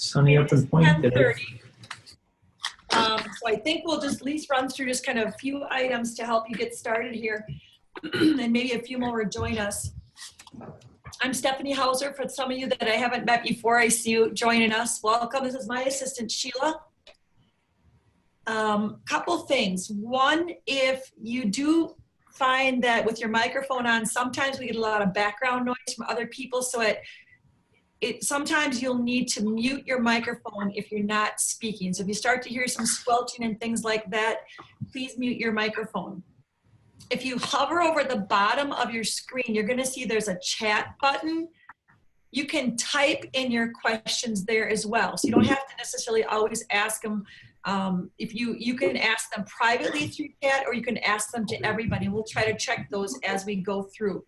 Sunny up and point today. So I think we'll just at least run through just kind of a few items to help you get started here, and maybe a few more will join us. I'm Stephanie Hauser. For some of you that I haven't met before, I see you joining us. Welcome. This is my assistant, Sheila. Couple things. One, if you do find that with your microphone on, sometimes we get a lot of background noise from other people, so sometimes you'll need to mute your microphone if you're not speaking. So if you start to hear some squelching and things like that, please mute your microphone. If you hover over the bottom of your screen, you're going to see there's a chat button. You can type in your questions there as well. So you don't have to necessarily always ask them. If you can ask them privately through chat, or you can ask them to everybody. We'll try to check those as we go through.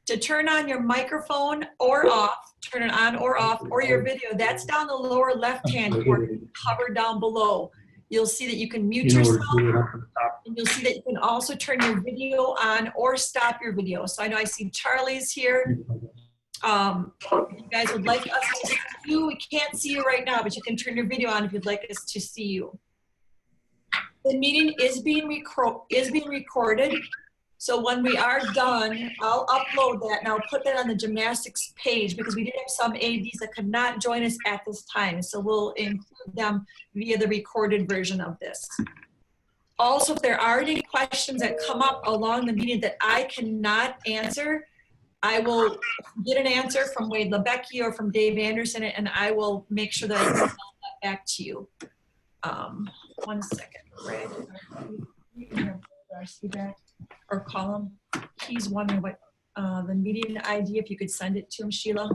To turn on your microphone or off, turn it on or off, or your video, that's down the lower left-hand corner. Hover down below. You'll see that you can mute yourself, and you'll see that you can also turn your video on or stop your video. So I know I see Charlie's here. If you guys would like us to see you, we can't see you right now, but you can turn your video on if you'd like us to see you. The meeting is being recorded. So when we are done, I'll upload that and I'll put that on the gymnastics page, because we did have some ADs that could not join us at this time. So we'll include them via the recorded version of this. Also, if there are any questions that come up along the meeting that I cannot answer, I will get an answer from Wade Lebecki or from Dave Anderson, and I will make sure that I send that back to you. 1 second. Or call him. He's wondering what the meeting ID, if you could send it to him, Sheila.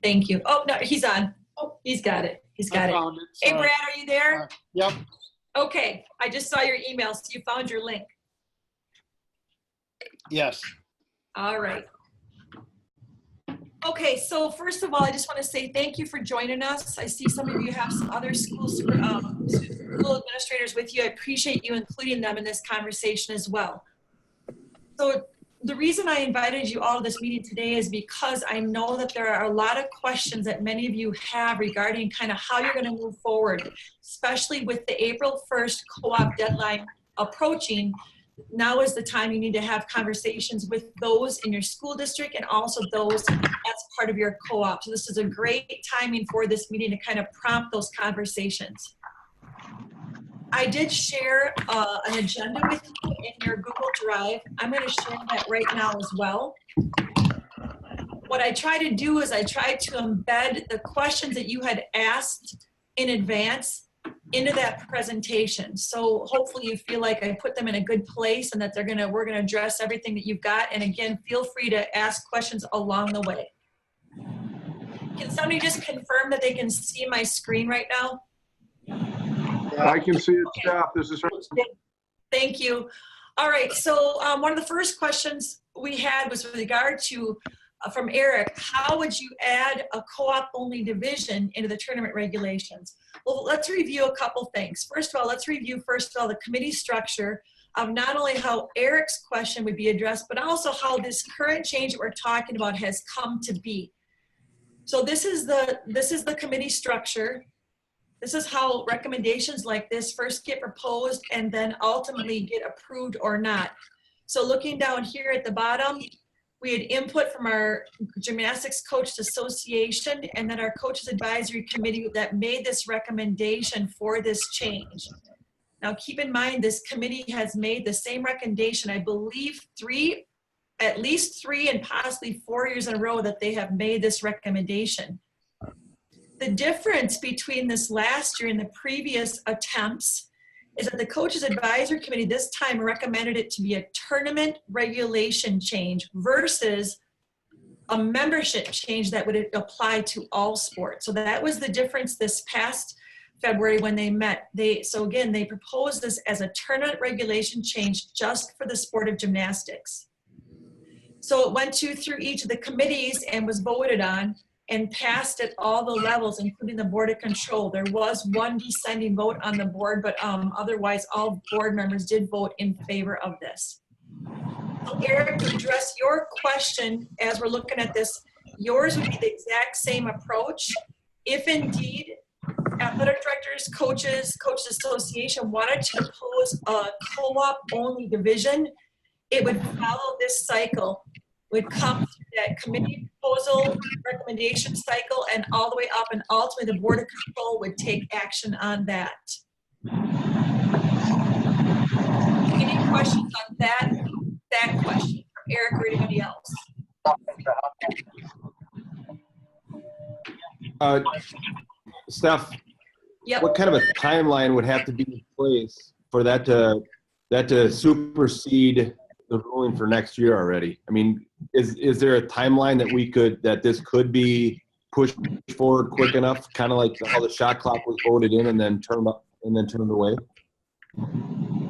Thank you. Oh, no, he's on. Oh, he's got it. He's got it. Hey, Brad, are you there? Yep. Okay, I just saw your email, so you found your link. Yes. All right. Okay, so first of all, I just want to say thank you for joining us. I see some of you have some other school administrators with you. I appreciate you including them in this conversation as well. So the reason I invited you all to this meeting today is because I know that there are a lot of questions that many of you have regarding kind of how you're going to move forward, especially with the April 1st co-op deadline approaching. Now is the time you need to have conversations with those in your school district and also those as part of your co-op. So this is a great timing for this meeting to kind of prompt those conversations. I did share an agenda with you in your Google Drive. I'm going to share that right now as well. What I try to do is I try to embed the questions that you had asked in advance into that presentation. So hopefully you feel like I put them in a good place and that we're gonna address everything that you've got. And again, feel free to ask questions along the way. Can somebody just confirm that they can see my screen right now? I can see it, Steph. This is Thank you. All right, so one of the first questions we had was with regard to, from Eric, how would you add a co-op only division into the tournament regulations? Well, let's review a couple things. First of all, let's review the committee structure of not only how Eric's question would be addressed, but also how this current change that we're talking about has come to be. So this is the committee structure. This is how recommendations like this first get proposed and then ultimately get approved or not. So looking down here at the bottom, we had input from our Gymnastics Coaches Association and then our Coaches Advisory Committee that made this recommendation for this change. Now keep in mind, this committee has made the same recommendation, I believe at least three and possibly 4 years in a row that they have made this recommendation. The difference between this last year and the previous attempts is that the Coaches Advisory Committee this time recommended it to be a tournament regulation change versus a membership change that would apply to all sports. So that was the difference this past February when they met. So again, they proposed this as a tournament regulation change just for the sport of gymnastics. So it went through each of the committees and was voted on and passed at all the levels, including the Board of Control. There was one dissenting vote on the board, but otherwise all board members did vote in favor of this. So Eric, to address your question as we're looking at this, yours would be the exact same approach. if indeed athletic directors, coaches association wanted to propose a co-op only division, it would follow this cycle, would come through that committee proposal, recommendation cycle, and all the way up, and ultimately the Board of Control would take action on that. Any questions on that question from Eric or anybody else? Steph, Yep. what kind of a timeline would have to be in place for that to supersede the ruling for next year already? I mean, is there a timeline that this could be pushed forward quick enough, kind of like how the shot clock was voted in and then turned away?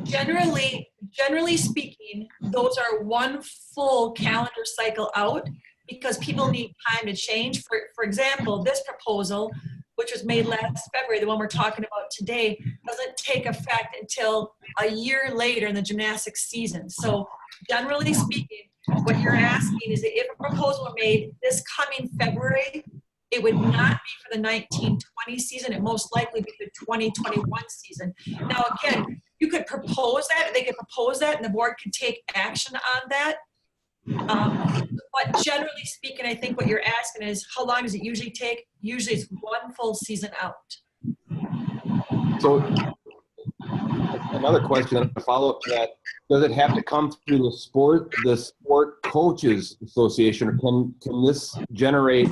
Generally speaking, those are one full calendar cycle out because people need time to change. For example, this proposal, which was made last February, the one we're talking about today, doesn't take effect until a year later in the gymnastics season. So generally speaking, what you're asking is that if a proposal were made this coming February, it would not be for the 1920 season. It most likely be the 2021 season. Now, again, you could propose that, they could propose that, and the board could take action on that. But generally speaking, I think what you're asking is how long does it usually take? Usually it's one full season out. So another question, a follow-up to that, does it have to come through the sport coaches association, or can this generate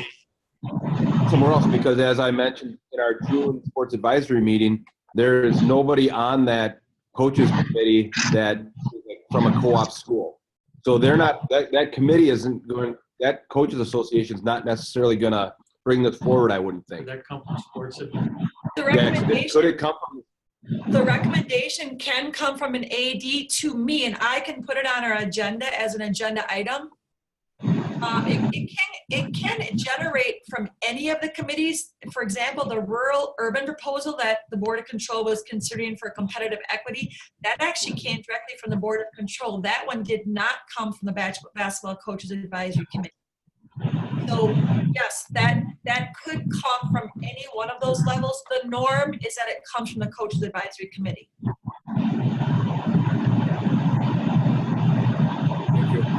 somewhere else? Because as I mentioned in our June sports advisory meeting, there is nobody on that coaches committee that from a co-op school. So they're not, that committee isn't going, that coaches association is not necessarily going to bring this forward, I wouldn't think. That come from sports. The recommendation, could it come from? the recommendation can come from an AD to me, and I can put it on our agenda as an agenda item. It can generate from any of the committees. For example, the rural urban proposal that the Board of Control was considering for competitive equity, that actually came directly from the Board of Control. That one did not come from the basketball coaches advisory committee. So yes, that could come from any one of those levels. The norm is that it comes from the coaches advisory committee.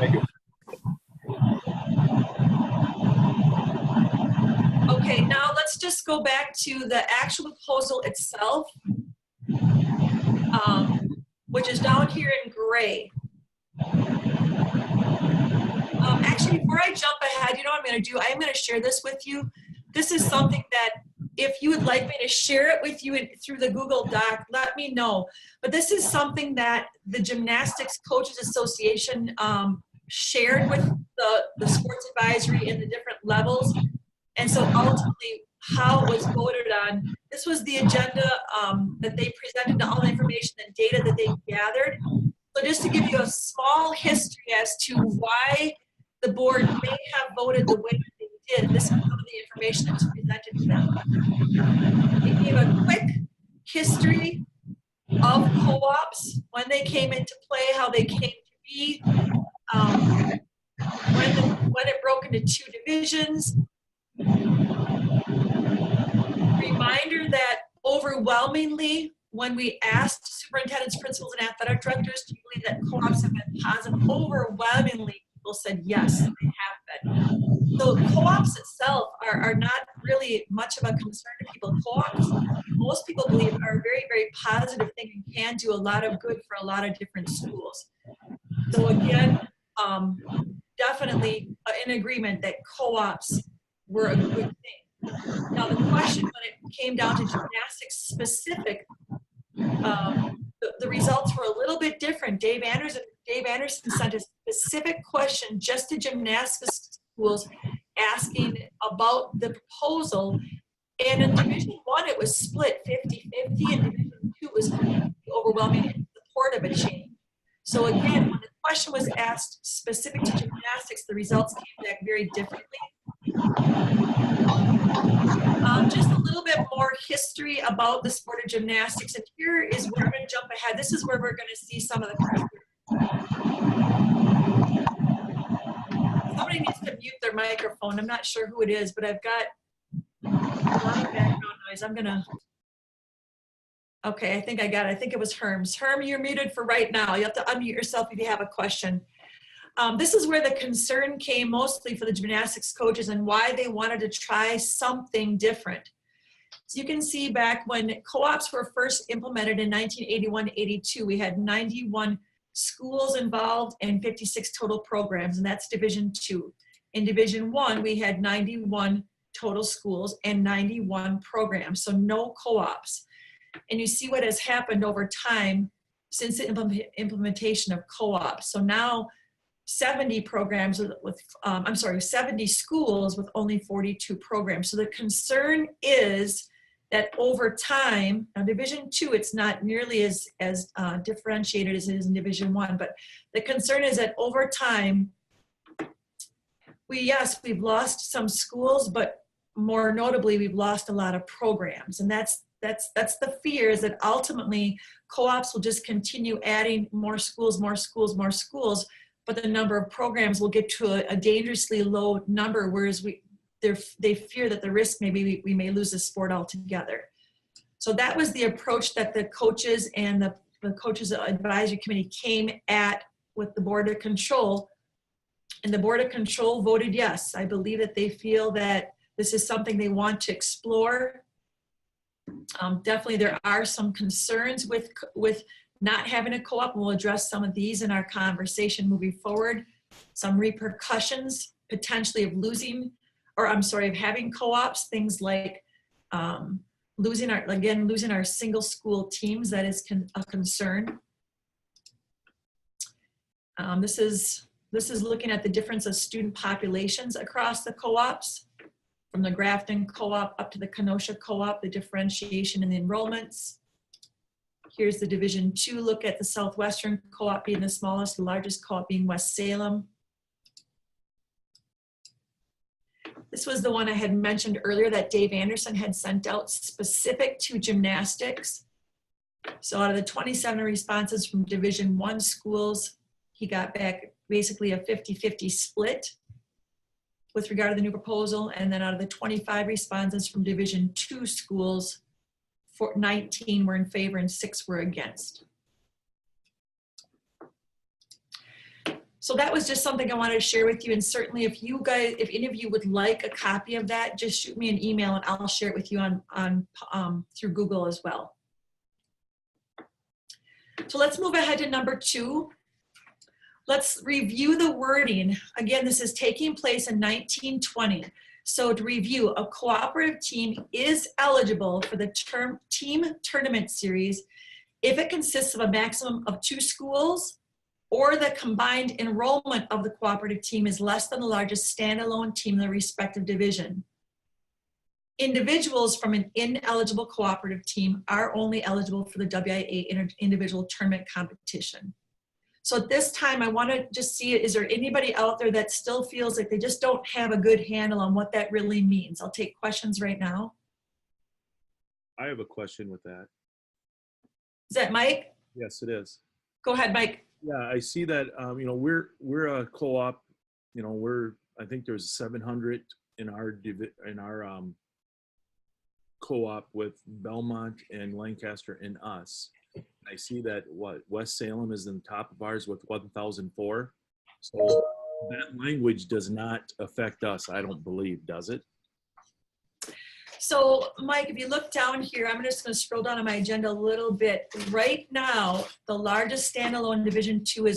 Thank you. Okay, now let's just go back to the actual proposal itself, which is down here in gray. Actually, before I jump ahead, you know what I'm going to do? I am going to share this with you. This is something that if you would like me to share it with you through the Google Doc, let me know. But this is something that the Gymnastics Coaches Association shared with the sports advisory in the different levels. And so ultimately, how it was voted on, this was the agenda that they presented, all the information and data that they gathered. So just to give you a small history as to why the board may have voted the way that they did, this is some of the information that was presented to them. They gave a quick history of co-ops, when they came into play, how they came to be, when it broke into two divisions. Reminder that overwhelmingly, when we asked superintendents, principals, and athletic directors, do you believe that co-ops have been positive? Overwhelmingly, people said yes, they have been. So co-ops itself are not really much of a concern to people. Co-ops, most people believe, are a very, very positive thing and can do a lot of good for a lot of different schools. So again, definitely in agreement that co-ops were a good thing. Now the question, when it came down to gymnastics specific, the results were a little bit different. Dave Anderson sent a specific question just to gymnastics schools asking about the proposal. And in Division 1, it was split 50-50, and Division 2 was overwhelming in support of a change. So again, when the question was asked specific to gymnastics, the results came back very differently. Just a little bit more history about the sport of gymnastics, and here is where I'm going to jump ahead. This is where we're going to see some of the questions. Somebody needs to mute their microphone. I'm not sure who it is, but I've got A lot of background noise. I'm gonna. Okay, I think I got it. I think it was Herms. Herm, you're muted for right now. You have to unmute yourself if you have a question. This is where the concern came mostly for the gymnastics coaches and why they wanted to try something different. So you can see back when co-ops were first implemented in 1981-82, we had 91 schools involved and 56 total programs, and that's Division II. In Division I, we had 91 total schools and 91 programs, so no co-ops. And you see what has happened over time since the implementation of co-ops. So now 70 programs with 70 schools with only 42 programs. So the concern is that over time, now Division II, it's not nearly as differentiated as it is in Division I, but the concern is that over time, we've lost some schools, but more notably, we've lost a lot of programs. And that's the fear, is that ultimately co-ops will just continue adding more schools, but the number of programs will get to a dangerously low number, whereas they fear that the risk maybe we may lose the sport altogether. So that was the approach that the coaches and the coaches advisory committee came at with the Board of Control. And the Board of Control voted yes. I believe that they feel that this is something they want to explore. Definitely there are some concerns with not having a co-op, and we'll address some of these in our conversation moving forward. Some repercussions potentially of having co-ops, things like losing our single school teams. That is a concern. This is looking at the difference of student populations across the co-ops, from the Grafton co-op up to the Kenosha co-op, the differentiation in the enrollments. Here's the Division II look at the Southwestern co-op being the smallest, the largest co-op being West Salem. This was the one I had mentioned earlier that Dave Anderson had sent out specific to gymnastics. So out of the 27 responses from Division I schools, he got back basically a 50-50 split with regard to the new proposal. And then out of the 25 responses from Division II schools, 19 were in favor and 6 were against. So that was just something I wanted to share with you. And certainly if any of you would like a copy of that, just shoot me an email and I'll share it with you through Google as well. So let's move ahead to number 2. Let's review the wording. Again, this is taking place in 1920. So to review, a cooperative team is eligible for the team tournament series if it consists of a maximum of 2 schools, or the combined enrollment of the cooperative team is less than the largest standalone team in the respective division. Individuals from an ineligible cooperative team are only eligible for the WIAA individual tournament competition. So at this time, I want to just see, is there anybody out there that still feels like they just don't have a good handle on what that really means? I'll take questions right now. I have a question with that. Is that Mike? Yes, it is. Go ahead, Mike. Yeah, I see that. We're a co-op. I think there's 700 in our co-op with Belmont and Lancaster and us. I see that West Salem is in the top of ours with 1,004. So that language does not affect us, I don't believe, does it? So Mike, if you look down here, I'm just going to scroll down on my agenda a little bit. Right now, the largest standalone Division II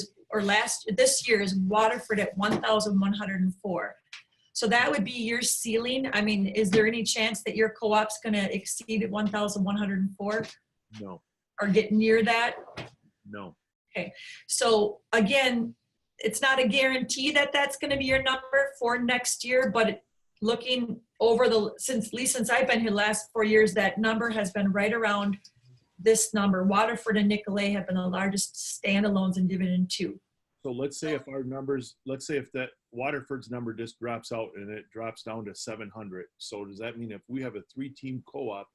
this year is Waterford at 1,104. So that would be your ceiling. I mean, is there any chance that your co-op's going to exceed 1,104? No. Or get near that? No. Okay. So again, it's not a guarantee that that's going to be your number for next year, but looking over since I've been here the last 4 years, that number has been right around this number. Waterford and Nicolay have been the largest standalones in Division II. So let's say if that Waterford's number just drops out and it drops down to 700. So does that mean if we have a 3-team co-op,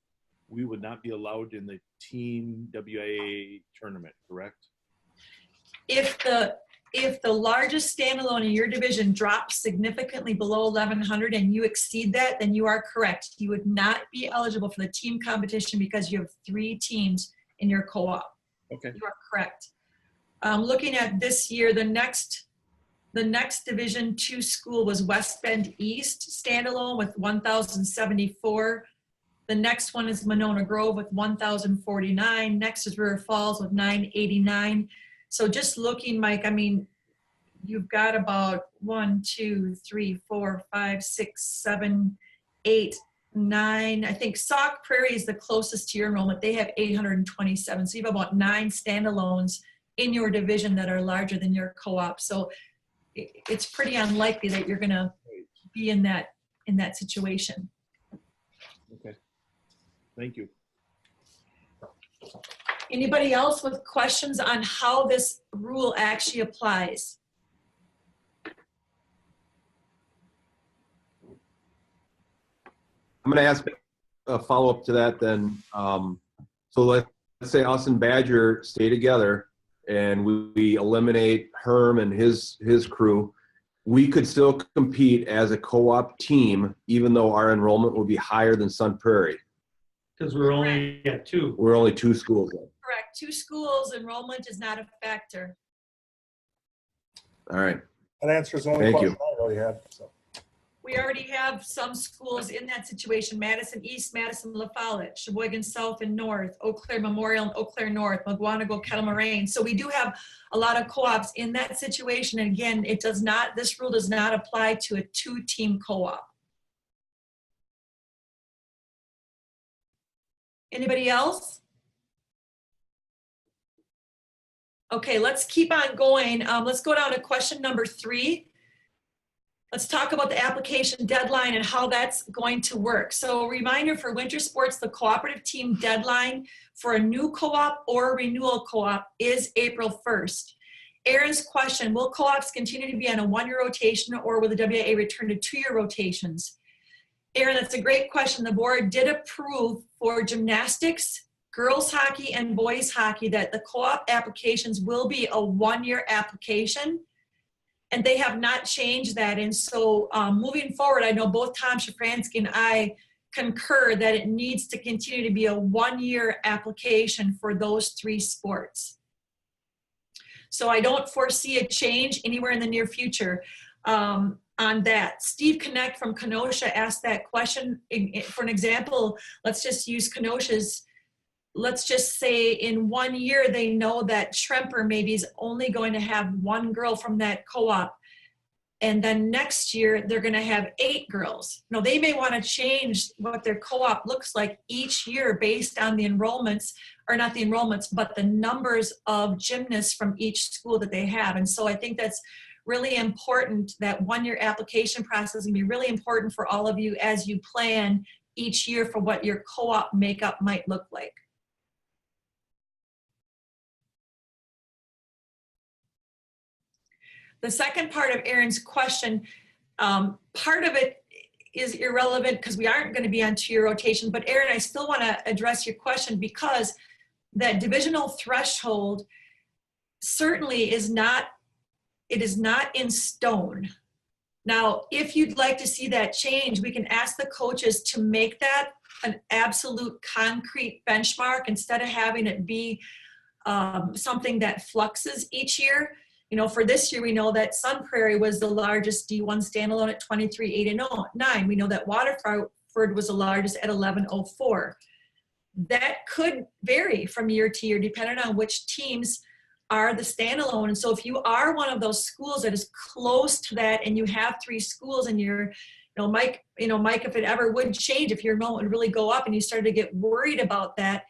we would not be allowed in the team WIAA tournament, correct? If if the largest standalone in your division drops significantly below 1,100 and you exceed that, then you are correct. You would not be eligible for the team competition because you have 3 teams in your co-op. Okay. You are correct. Looking at this year, the next Division II school was West Bend East standalone with 1,074. The next one is Monona Grove with 1,049. Next is River Falls with 989. So just looking, Mike, I mean, you've got about 1, 2, 3, 4, 5, 6, 7, 8, 9. I think Sauk Prairie is the closest to your enrollment. They have 827. So you have about 9 standalones in your division that are larger than your co-op. So it's pretty unlikely that you're going to be in that situation. Okay. Thank you. Anybody else with questions on how this rule actually applies? I'm going to ask a follow-up to that then. So let's say us and Badger stay together and we eliminate Herm and his crew. We could still compete as a co-op team, even though our enrollment would be higher than Sun Prairie. Because we're only at 2. We're only 2 schools then. Correct. 2 schools, enrollment is not a factor. All right. That answers the only Thank question you. I really had. So. We already have some schools in that situation: Madison East, Madison La Follette, Sheboygan South and North, Eau Claire Memorial and Eau Claire North, Mugwanago, Kettle Moraine. So we do have a lot of co-ops in that situation. And again, this rule does not apply to a 2-team co-op. Anybody else? Okay, let's keep on going. Let's go down to question number 3. Let's talk about the application deadline and how that's going to work. So a reminder for winter sports, the cooperative team deadline for a new co-op or a renewal co-op is April 1st. Aaron's question: will co-ops continue to be on a 1-year rotation, or will the WIAA return to 2-year rotations? Aaron, that's a great question. The board did approve for gymnastics, girls hockey, and boys hockey that the co-op applications will be a 1-year application. And they have not changed that. And so moving forward, I know both Tom Shafransky and I concur that it needs to continue to be a 1-year application for those 3 sports. So I don't foresee a change anywhere in the near future on that. Steve Connect from Kenosha asked that question. For an example, let's just use Kenosha's. Let's just say in 1 year, they know that Schremper maybe is only going to have 1 girl from that co-op. And then next year, they're going to have 8 girls. Now, they may want to change what their co-op looks like each year based on the enrollments, or not the enrollments, but the numbers of gymnasts from each school that they have. And so I think that's really important. That 1-year application process is going to be really important for all of you as you plan each year for what your co-op makeup might look like. The second part of Aaron's question, part of it is irrelevant because we aren't going to be on 2-year rotation. But Aaron, I still want to address your question, because that divisional threshold certainly is not in stone. Now, if you'd like to see that change, we can ask the coaches to make that an absolute concrete benchmark instead of having it be something that fluxes each year. You know, for this year, we know that Sun Prairie was the largest D1 standalone at 23,809. We know that Waterford was the largest at 11,004. That could vary from year to year depending on which teams are the standalone. And so if you are one of those schools that is close to that and you have 3 schools and you're, Mike, if it ever would change, if your enrollment would really go up and you started to get worried about that,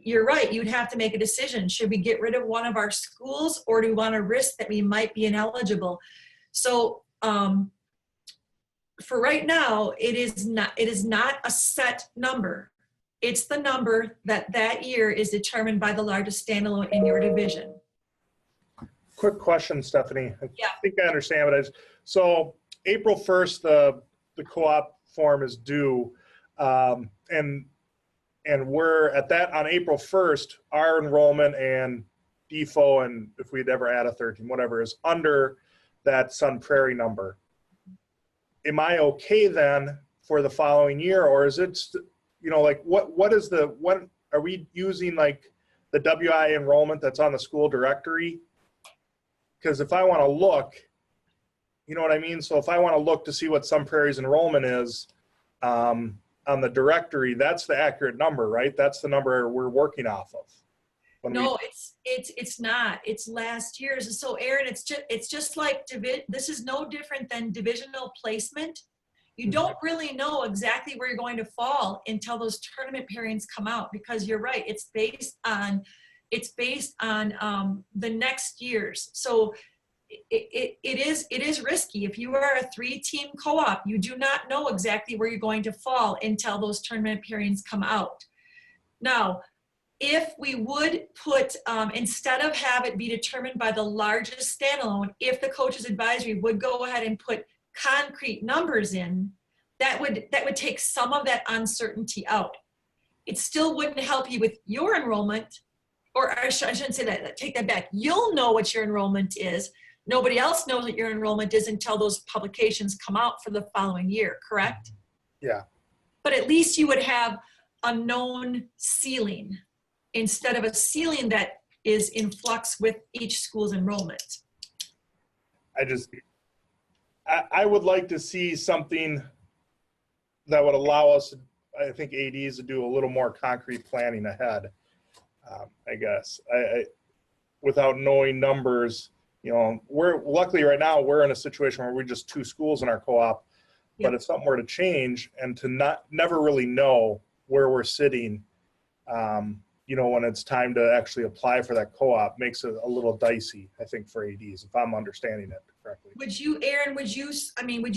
you're right, you'd have to make a decision. Should we get rid of one of our schools, or do we want to risk that we might be ineligible? So for right now, it is not a set number. It's the number that year is determined by the largest standalone in your division. Quick question, Stephanie. Yeah. I think I understand what it is. So April 1st, the co-op form is due, and we're at that on April 1st, our enrollment and default, and if we'd ever add a third team, whatever, is under that Sun Prairie number, am I okay then for the following year? Or is it, you know, like what is the, when are we using like the WIAA enrollment that's on the school directory? Because if I want to look, you know what I mean? So if I want to look to see what Sun Prairie's enrollment is on the directory, that's the accurate number, right? That's the number we're working off of. No, it's not. It's last year's. And so, Aaron, it's just like this is no different than divisional placement. You don't really know exactly where you're going to fall until those tournament pairings come out, because you're right. It's based on the next year's. So it is risky. If you are a 3-team co-op, you do not know exactly where you're going to fall until those tournament pairings come out. Now, if we would put, instead of have it be determined by the largest standalone, if the coach's advisory would go ahead and put concrete numbers in, that would take some of that uncertainty out. It still wouldn't help you with your enrollment, or I shouldn't say that, take that back. You'll know what your enrollment is. Nobody else knows what your enrollment is until those publications come out for the following year, correct? Yeah. But at least you would have a known ceiling instead of a ceiling that is in flux with each school's enrollment. I would like to see something that would allow us, I think, ADs to do a little more concrete planning ahead. I guess without knowing numbers, you know, we're luckily right now we're in a situation where we're just 2 schools in our co-op. But if something were to change and to never really know where we're sitting, you know, when it's time to actually apply for that co-op, makes it a little dicey, I think, for ADs, if I'm understanding it correctly. Would you, Aaron, would you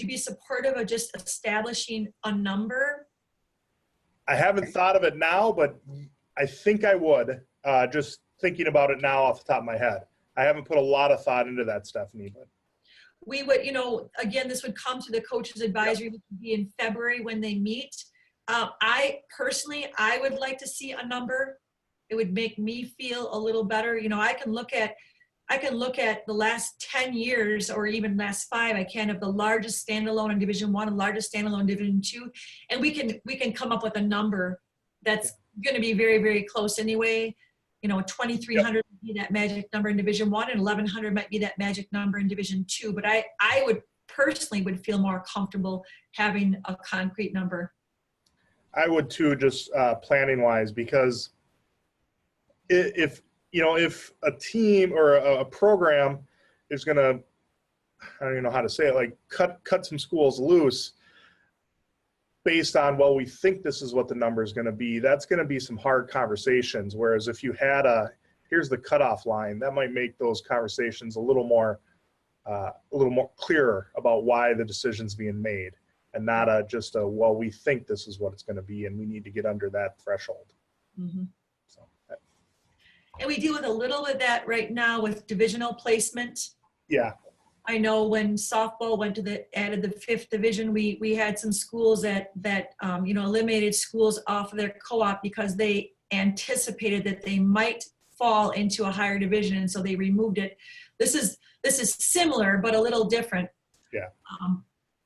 be supportive of just establishing a number? I haven't thought of it now, but I think I would, just thinking about it now off the top of my head. I haven't put a lot of thought into that, Stephanie. But we would, you know, again, this would come to the coaches advisory, which would be in February when they meet. I would like to see a number. It would make me feel a little better. You know, I can look at the last 10 years or even last 5, I can, of the largest standalone in Division I and largest standalone in Division II, and we can come up with a number that's going to be very, very close anyway. You know, 2,300 would be that magic number in Division I, and 1,100 might be that magic number in Division II. But I would personally feel more comfortable having a concrete number. I would too, just planning wise, because if a team or a program is going to, I don't even know how to say it, like cut some schools loose based on, well, we think this is what the number is going to be, that's going to be some hard conversations. Whereas if you had here's the cutoff line, that might make those conversations a little more clearer about why the decision's being made, and not just well, we think this is what it's going to be and we need to get under that threshold. Mm-hmm. And we deal with a little of that right now with divisional placement. Yeah. I know when softball went to added the 5th division, we had some schools that you know, eliminated schools off of their co-op because they anticipated that they might fall into a higher division, and so they removed it. This is similar but a little different. Yeah.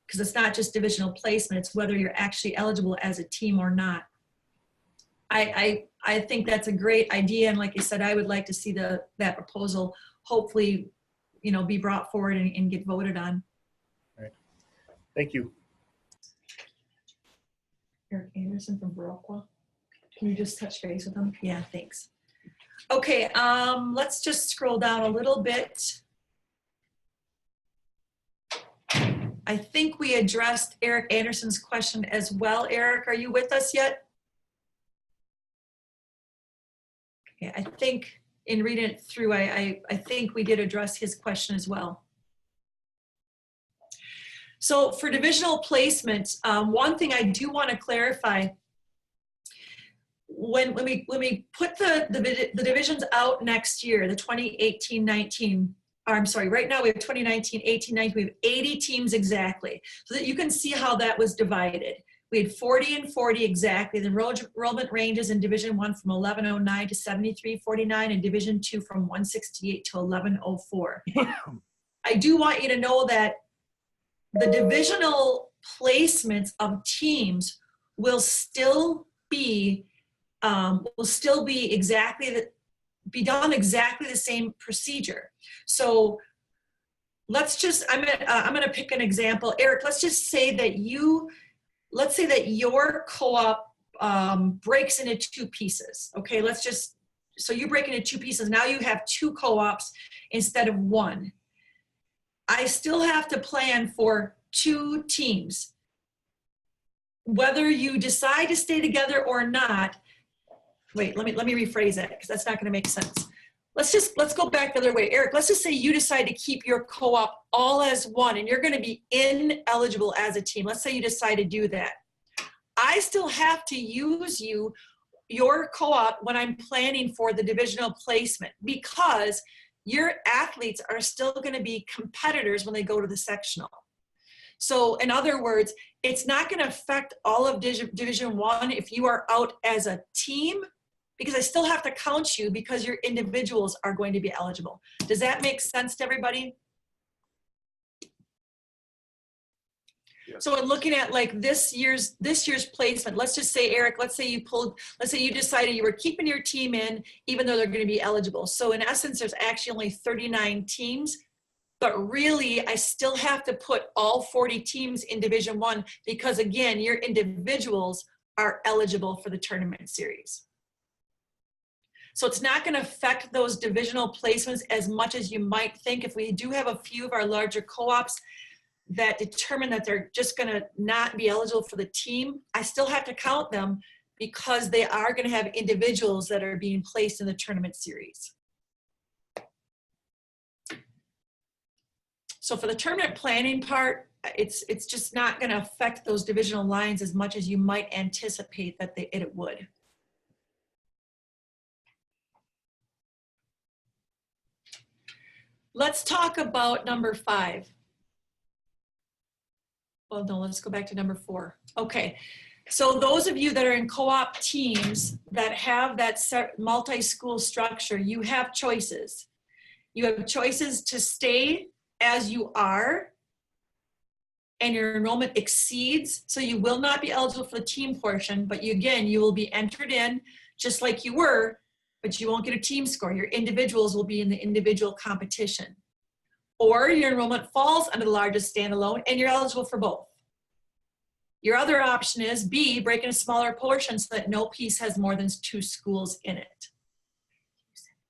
Because it's not just divisional placement; it's whether you're actually eligible as a team or not. I think that's a great idea, and like you said, I would like to see that proposal hopefully, you know, be brought forward and get voted on. All right. Thank you. Eric Anderson from Viroqua. Can you just touch base with him? Yeah, thanks. Okay, let's just scroll down a little bit. I think we addressed Eric Anderson's question as well. Eric, are you with us yet? Okay, I think in reading it through, I think we did address his question as well. So for divisional placement, one thing I do want to clarify, when we put the divisions out next year, the 2018-19, or I'm sorry, right now we have 2019, 18, 19, we have 80 teams exactly, so that you can see how that was divided. We had 40 and 40 exactly. The enrollment ranges in Division I from 1109 to 7349 and Division II from 168 to 1104. I do want you to know that the divisional placements of teams will still be be done exactly the same procedure. So let's just, I'm gonna pick an example. Eric, let's just say that let's say that your co-op breaks into 2 pieces. Okay, so you break into 2 pieces. Now you have 2 co-ops instead of 1. I still have to plan for 2 teams. Whether you decide to stay together or not, wait, let me rephrase that because that's not gonna make sense. Let's go back the other way. Eric, let's just say you decide to keep your co-op all as 1 and you're gonna be ineligible as a team. Let's say you decide to do that. I still have to use your co-op when I'm planning for the divisional placement because your athletes are still gonna be competitors when they go to the sectional. So in other words, it's not gonna affect all of Division I if you are out as a team, because I still have to count you because your individuals are going to be eligible. Does that make sense to everybody? Yes. So in looking at like this year's placement, let's just say, Eric, let's say you decided you were keeping your team in even though they're going to be eligible. So in essence, there's actually only 39 teams, but really I still have to put all 40 teams in Division I because again, your individuals are eligible for the tournament series. So it's not going to affect those divisional placements as much as you might think. If we do have a few of our larger co-ops that determine that they're just going to not be eligible for the team, I still have to count them because they are going to have individuals that are being placed in the tournament series. So for the tournament planning part, it's just not going to affect those divisional lines as much as you might anticipate that it would. Let's talk about number 5. Well, no, let's go back to number 4. Okay, so those of you that are in co-op teams that have that multi-school structure, you have choices. You have choices to stay as you are and your enrollment exceeds, so you will not be eligible for the team portion, but you will be entered in just like you were, but you won't get a team score. Your individuals will be in the individual competition. Or your enrollment falls under the largest standalone and you're eligible for both. Your other option is B, break in a smaller portion so that no piece has more than 2 schools in it.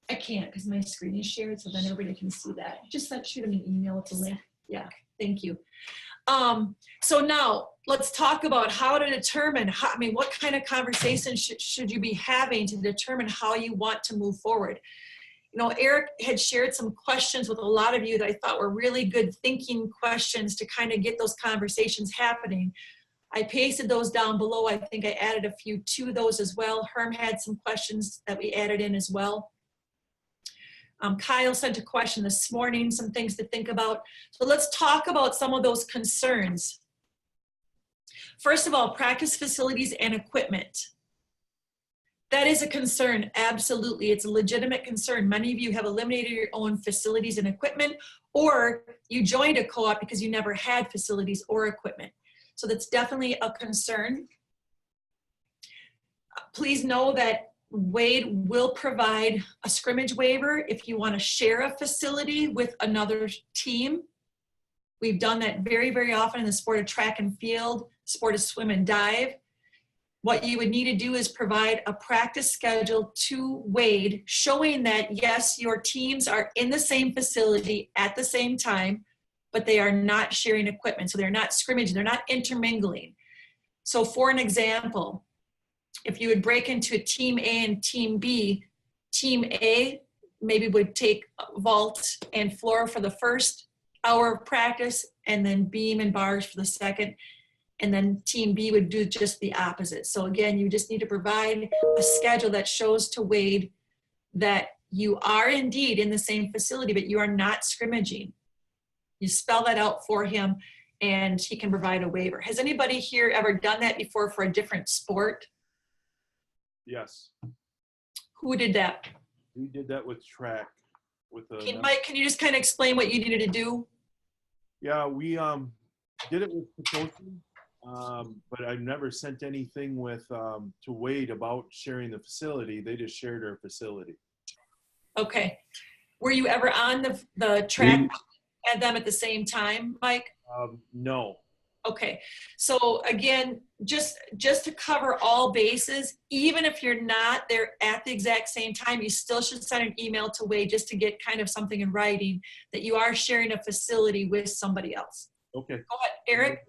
I can't because my screen is shared, so then everybody can see that. Just shoot them an email with the link. Yeah, thank you. So now let's talk about how to determine, what kind of conversation should you be having to determine how you want to move forward. You know, Eric had shared some questions with a lot of you that I thought were really good thinking questions to kind of get those conversations happening. I pasted those down below. I think I added a few to those as well. Herm had some questions that we added in as well. Kyle sent a question this morning, some things to think about. So let's talk about some of those concerns. First of all, practice facilities and equipment. That is a concern, absolutely. It's a legitimate concern. Many of you have eliminated your own facilities and equipment, or you joined a co-op because you never had facilities or equipment. So that's definitely a concern. Please know that WADE will provide a scrimmage waiver if you want to share a facility with another team. We've done that very, very often in the sport of track and field, sport of swim and dive. What you would need to do is provide a practice schedule to WADE showing that, yes, your teams are in the same facility at the same time, but they are not sharing equipment. So they're not scrimmaging, they're not intermingling. So for an example, if you would break into a team A and team B, team A maybe would take vault and floor for the first hour of practice and then beam and bars for the second. And then team B would do just the opposite. So again, you just need to provide a schedule that shows to WADE that you are indeed in the same facility, but you are not scrimmaging. You spell that out for him and he can provide a waiver. Has anybody here ever done that before for a different sport? Yes, Who did that? we did that with track. Mike, can you just kind of explain what you needed to do? Yeah, we did it with the coaching, but I've never sent anything with to Wade about sharing the facility. They just shared our facility. Okay. Were you ever on the track at them at the same time, Mike? No. Okay. So again, just to cover all bases, even if you're not there at the exact same time, you still should send an email to Wade just to get kind of something in writing that you are sharing a facility with somebody else. Okay. Go ahead, Eric.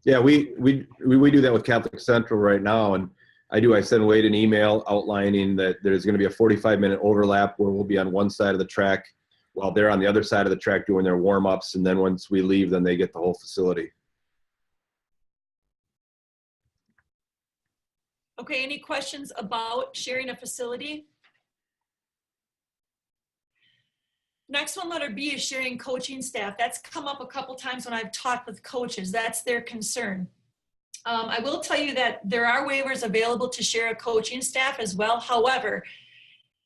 Yeah, we do that with Catholic Central right now, and I send Wade an email outlining that there's going to be a 45-minute overlap where we'll be on one side of the track while they're on the other side of the track doing their warm-ups, and then once we leave, then they get the whole facility. Okay, any questions about sharing a facility? Next one, letter B, is sharing coaching staff. That's come up a couple times when I've talked with coaches. That's their concern. I will tell you that there are waivers available to share a coaching staff as well. However,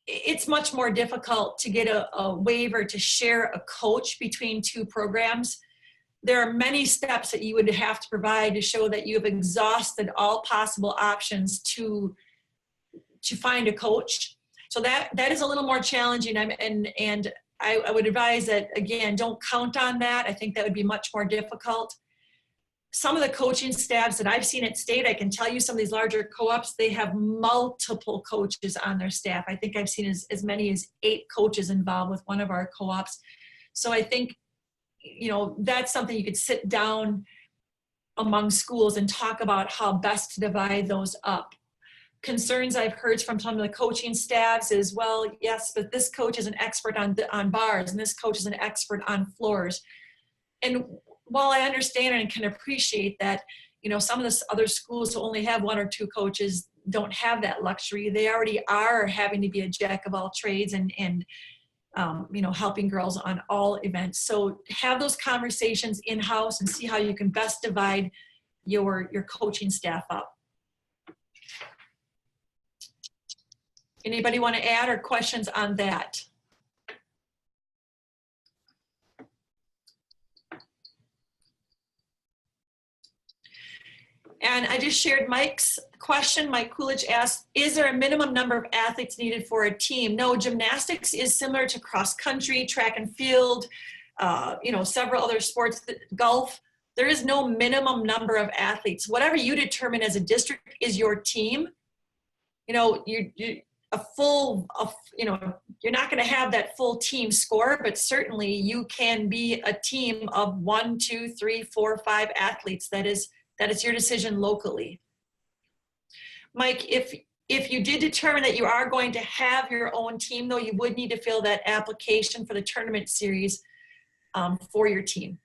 it's much more difficult to get a waiver to share a coach between two programs. There are many steps that you would have to provide to show that you have exhausted all possible options to find a coach. So that is a little more challenging, and I would advise that, again, don't count on that. I think that would be much more difficult. Some of the coaching staffs that I've seen at state, I can tell you some of these larger co-ops, they have multiple coaches on their staff. I think I've seen as many as 8 coaches involved with one of our co-ops. So I think, you know, that's something you could sit down among schools and talk about how best to divide those up. Concerns I've heard from some of the coaching staffs is, well, yes, but this coach is an expert on bars and this coach is an expert on floors. And while I understand and can appreciate that, you know, some of the other schools who only have 1 or 2 coaches don't have that luxury. They already are having to be a jack of all trades and you know, helping girls on all events. So have those conversations in-house and see how you can best divide your coaching staff up. Anybody want to add or questions on that? And I just shared Mike's question. Mike Coolidge asked, is there a minimum number of athletes needed for a team? No, gymnastics is similar to cross country, track and field, you know, several other sports, golf. There is no minimum number of athletes. Whatever you determine as a district is your team. You know, you know, you're not going to have that full team score, but certainly you can be a team of 1, 2, 3, 4, 5 athletes. That is your decision locally. Mike, if you did determine that you are going to have your own team, though, you would need to fill that application for the tournament series for your team.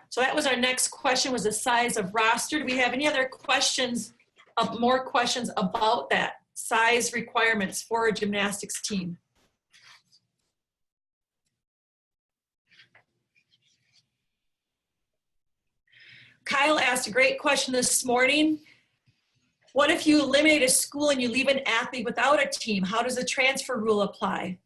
So that was our next question, was the size of roster. Do we have any other questions, more questions about that? Size requirements for a gymnastics team? Kyle asked a great question this morning. What if you eliminate a school and you leave an athlete without a team? How does the transfer rule apply?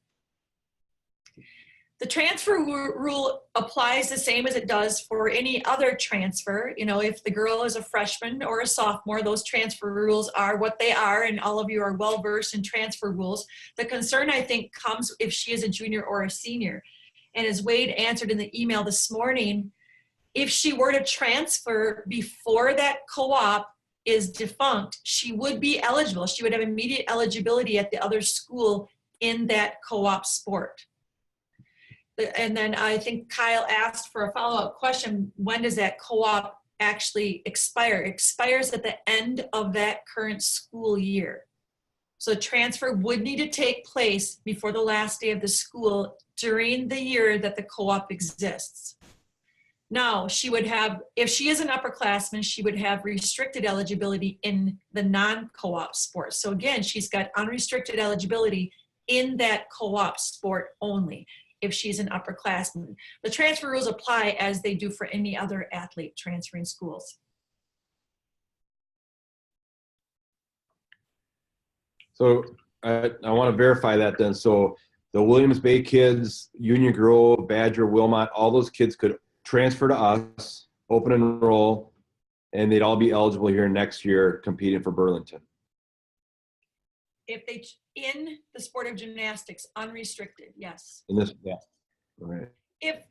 The transfer rule applies the same as it does for any other transfer. You know, if the girl is a freshman or a sophomore, those transfer rules are what they are, and all of you are well versed in transfer rules. The concern, I think, comes if she is a junior or a senior. And as Wade answered in the email this morning, if she were to transfer before that co-op is defunct, she would be eligible. She would have immediate eligibility at the other school in that co-op sport. And then I think Kyle asked for a follow-up question, when does that co-op actually expire? It expires at the end of that current school year. So transfer would need to take place before the last day of the school during the year that the co-op exists. Now, she would have, if she is an upperclassman, she would have restricted eligibility in the non-co-op sports. So again, she's got unrestricted eligibility in that co-op sport only if she's an upperclassman. The transfer rules apply as they do for any other athlete transferring schools. So I want to verify that then. So the Williams Bay kids, Union Grove, Badger, Wilmot, all those kids could transfer to us, open enroll, and they'd all be eligible here next year competing for Burlington. If they, in the sport of gymnastics, unrestricted, yes. In this, yeah, right. If,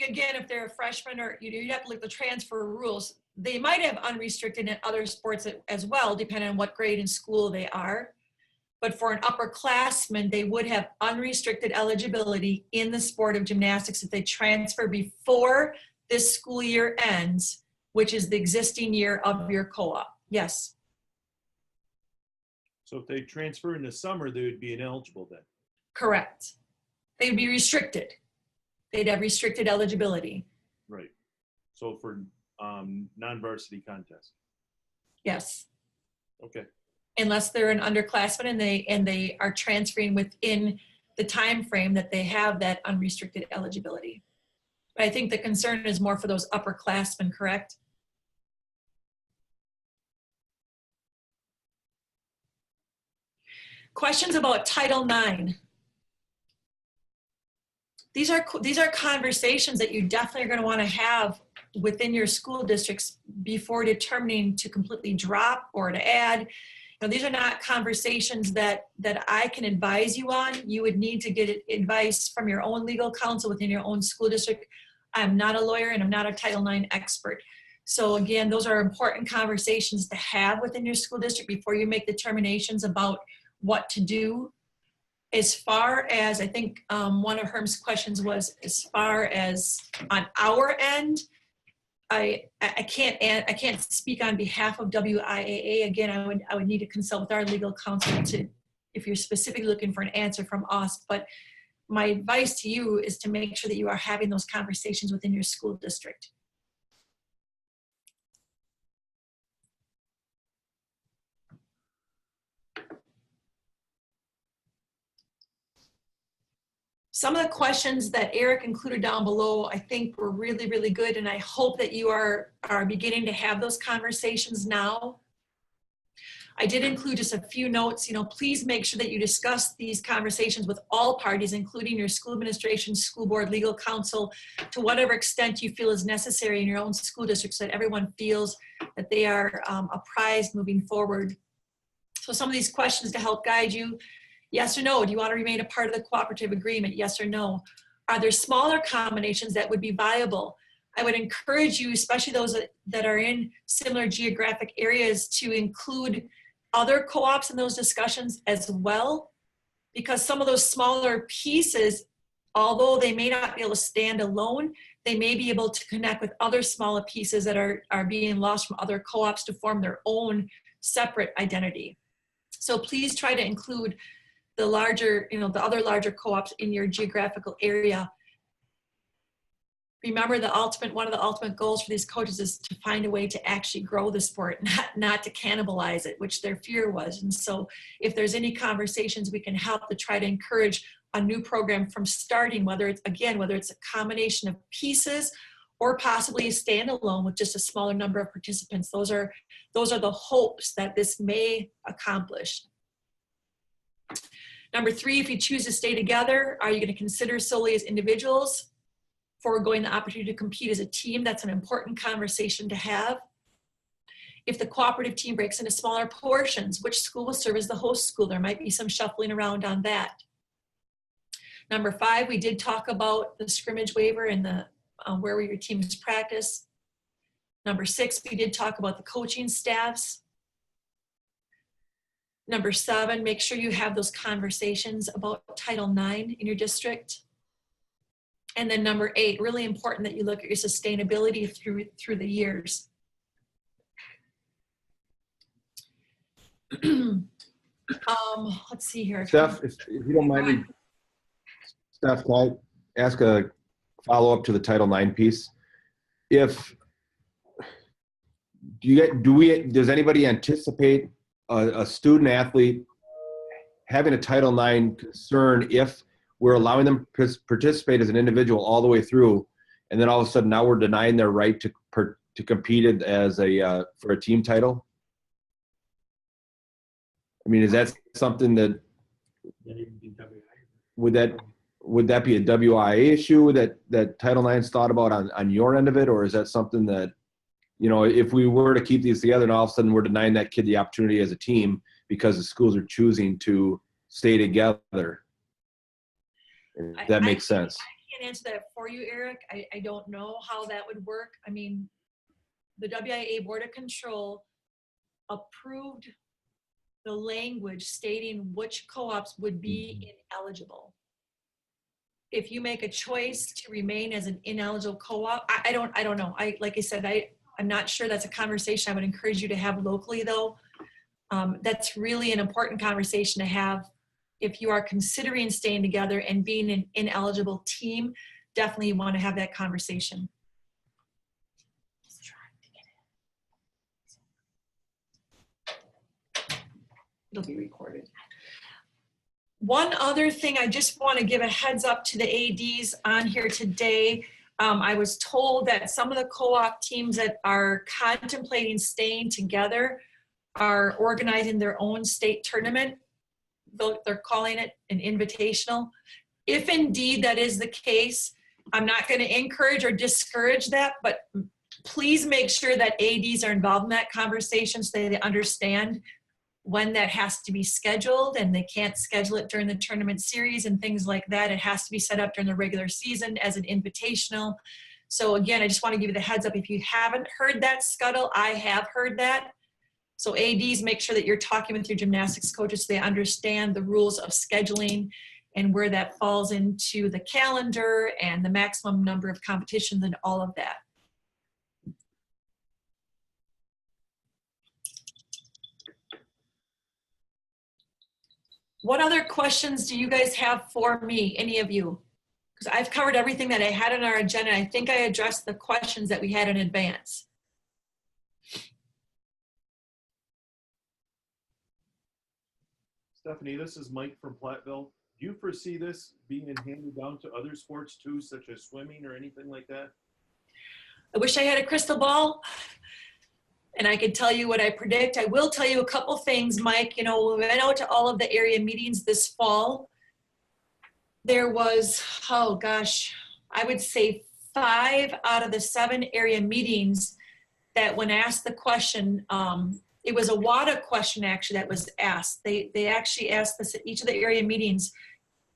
again, if they're a freshman or you'd have to look at the transfer rules, they might have unrestricted in other sports as well, depending on what grade in school they are. But for an upperclassman, they would have unrestricted eligibility in the sport of gymnastics if they transfer before this school year ends, which is the existing year of your co-op. Yes. So if they transfer in the summer, they would be ineligible then? Correct. They'd be restricted. They'd have restricted eligibility. Right. So for non-varsity contest? Yes. Okay. Unless they're an underclassman and they are transferring within the time frame that they have that unrestricted eligibility. But I think the concern is more for those upperclassmen, correct? Questions about Title IX. These are conversations that you definitely are going to want to have within your school districts before determining to completely drop or to add. You know, these are not conversations that I can advise you on. You would need to get advice from your own legal counsel within your own school district. I'm not a lawyer and I'm not a Title IX expert. So again, those are important conversations to have within your school district before you make determinations about what to do. As far as, I think one of Herm's questions was, as far as on our end, I can't speak on behalf of WIAA. Again, I would need to consult with our legal counsel to, if you're specifically looking for an answer from us. But my advice to you is to make sure that you are having those conversations within your school district. Some of the questions that Eric included down below, I think were really, really good. And I hope that you are beginning to have those conversations now. I did include just a few notes. You know, please make sure that you discuss these conversations with all parties, including your school administration, school board, legal counsel, to whatever extent you feel is necessary in your own school district, so that everyone feels that they are apprised moving forward. So some of these questions to help guide you. Yes or no? Do you want to remain a part of the cooperative agreement? Yes or no? Are there smaller combinations that would be viable? I would encourage you, especially those that are in similar geographic areas, to include other co-ops in those discussions as well, because some of those smaller pieces, although they may not be able to stand alone, they may be able to connect with other smaller pieces that are being lost from other co-ops to form their own separate identity. So please try to include the larger, you know, the other larger co-ops in your geographical area. Remember, one of the ultimate goals for these coaches is to find a way to actually grow the sport, not to cannibalize it, which their fear was. And so if there's any conversations we can help to try to encourage a new program from starting, whether it's a combination of pieces or possibly a standalone with just a smaller number of participants, those are the hopes that this may accomplish. Number 3, if you choose to stay together, are you going to consider solely as individuals, foregoing the opportunity to compete as a team? That's an important conversation to have. If the cooperative team breaks into smaller portions, which school will serve as the host school? There might be some shuffling around on that. Number 5, we did talk about the scrimmage waiver and the where will your teams practice. Number 6, we did talk about the coaching staffs. Number 7, make sure you have those conversations about Title IX in your district. And then number 8, really important that you look at your sustainability through the years. Let's see here. Steph, if you don't mind, Steph, can I ask a follow-up to the Title IX piece? Does anybody anticipate a student athlete having a Title IX concern if we're allowing them to participate as an individual all the way through, and then all of a sudden now we're denying their right to compete as for a team title? I mean, is that something that would that be a WIAA issue that Title IX thought about on your end of it, or is that something that, you know, if we were to keep these together and all of a sudden we're denying that kid the opportunity as a team because the schools are choosing to stay together? If that makes sense. I can't answer that for you, Eric. I don't know how that would work. I mean, the WIAA Board of Control approved the language stating which co-ops would be ineligible. If you make a choice to remain as an ineligible co-op, I don't know. Like I said, I'm not sure that's a conversation I would encourage you to have locally, though. That's really an important conversation to have if you are considering staying together and being an ineligible team. Definitely want to have that conversation. It'll be recorded. One other thing, I just want to give a heads up to the ADs on here today. I was told that some of the co-op teams that are contemplating staying together are organizing their own state tournament. They're calling it an invitational. If indeed that is the case, I'm not going to encourage or discourage that, but please make sure that ADs are involved in that conversation so they understand when that has to be scheduled, and they can't schedule it during the tournament series and things like that. It has to be set up during the regular season as an invitational. So again, I just want to give you the heads up. If you haven't heard that, Scuttle, I have heard that. So ADs, make sure that you're talking with your gymnastics coaches so they understand the rules of scheduling and where that falls into the calendar and the maximum number of competitions and all of that. What other questions do you guys have for me, any of you? Because I've covered everything that I had on our agenda. I think I addressed the questions that we had in advance. Stephanie, this is Mike from Platteville. Do you foresee this being handed down to other sports too, such as swimming or anything like that? I wish I had a crystal ball and I could tell you what I predict. I will tell you a couple things, Mike. You know, we went out to all of the area meetings this fall. There was, oh gosh, I would say 5 out of the 7 area meetings that when asked the question, it was a WIAA question actually that was asked. They actually asked this at each of the area meetings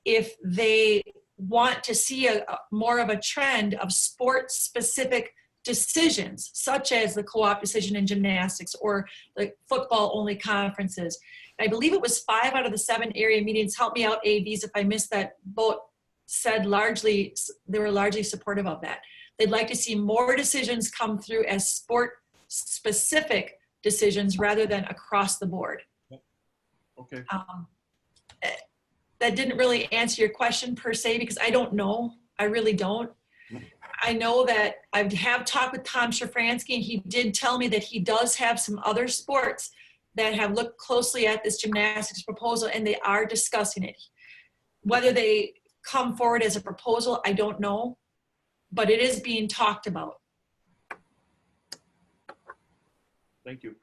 if they want to see more of a trend of sport-specific decisions, such as the co-op decision in gymnastics or the football-only conferences. And I believe it was 5 out of the 7 area meetings. Help me out, ADs, if I missed that. Both said largely, they were largely supportive of that. They'd like to see more decisions come through as sport-specific decisions rather than across the board. Okay. That didn't really answer your question per se, because I don't know. I really don't. I know that I have talked with Tom Shafransky, and he did tell me that he does have some other sports that have looked closely at this gymnastics proposal, and they are discussing it. Whether they come forward as a proposal, I don't know, but it is being talked about. Thank you.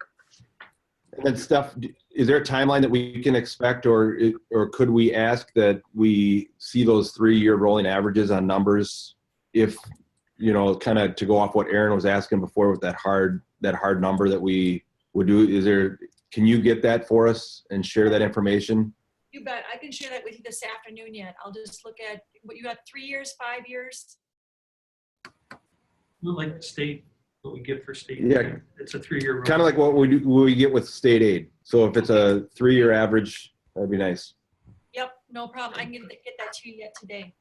And then Steph, is there a timeline that we can expect, or could we ask that we see those 3-year rolling averages on numbers, if, you know, kind of to go off what Aaron was asking before with that hard number that we would do? Can you get that for us and share that information? You bet. I can share that with you this afternoon yet. I'll just look at what you got, 3 years, 5 years. Like state, what we get for state. Yeah. It's a 3-year. Kind of like what we get with state aid. So if it's a 3-year average, that'd be nice. Yep, no problem. I can get that to you yet today.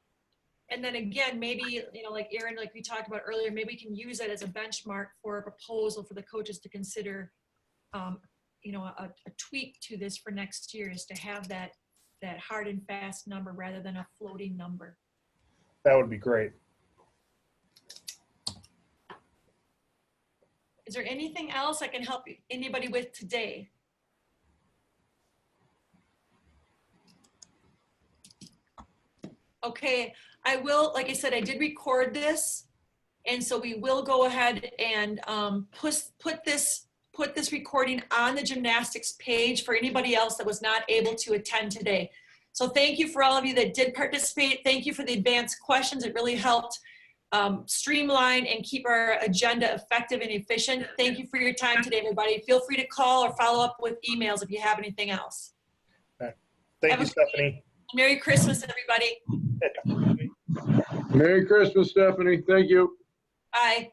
And then again, maybe, you know, like Aaron, like we talked about earlier, maybe we can use that as a benchmark for a proposal for the coaches to consider, you know, a tweak to this for next year, is to have that hard and fast number rather than a floating number. That would be great. Is there anything else I can help anybody with today? Okay, I will, like I said, I did record this. And so we will go ahead and put this recording on the gymnastics page for anybody else that was not able to attend today. So thank you for all of you that did participate. Thank you for the advanced questions. It really helped streamline and keep our agenda effective and efficient. Thank you for your time today, everybody. Feel free to call or follow up with emails if you have anything else. Thank you, Stephanie. Merry Christmas, everybody. Merry Christmas, Stephanie. Thank you. Bye.